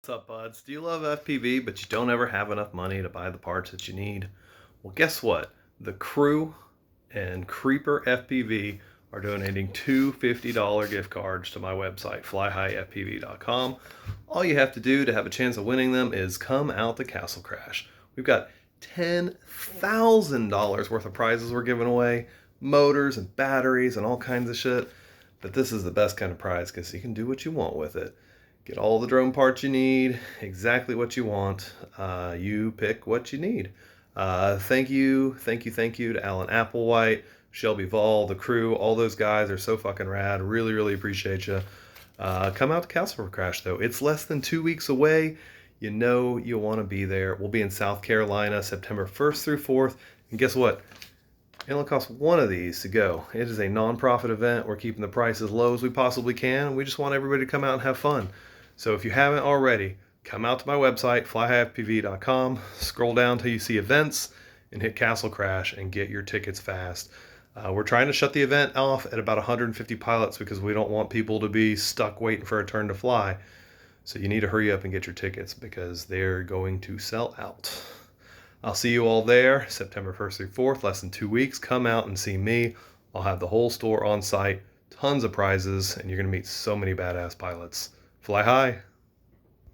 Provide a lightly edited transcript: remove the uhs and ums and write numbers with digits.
What's up, buds? Do you love FPV, but you don't ever have enough money to buy the parts that you need? Well, guess what? The Crew and Creeper FPV are donating two $50 gift cards to my website, flyhighfpv.com. All you have to do to have a chance of winning them is come out to Castle Crash. We've got $10,000 worth of prizes we're giving away, motors and batteries and all kinds of shit. But this is the best kind of prize because you can do what you want with it. Get all the drone parts you need, exactly what you want. You pick what you need. Thank you to Alan Applewhite, Shelby Vall, the Crew. All those guys are so fucking rad. Really, really appreciate you. Come out to Castle Crash, though. It's less than 2 weeks away. You know you want to be there. We'll be in South Carolina, September 1st through 4th. And guess what? It only costs one of these to go. It is a non-profit event. We're keeping the price as low as we possibly can. We just want everybody to come out and have fun. So if you haven't already, come out to my website, flyhighfpv.com, scroll down till you see events, and hit Castle Crash and get your tickets fast. We're trying to shut the event off at about 150 pilots because we don't want people to be stuck waiting for a turn to fly. So you need to hurry up and get your tickets because they're going to sell out. I'll see you all there, September 1st through 4th, less than 2 weeks. Come out and see me. I'll have the whole store on site, tons of prizes, and you're going to meet so many badass pilots. Fly high.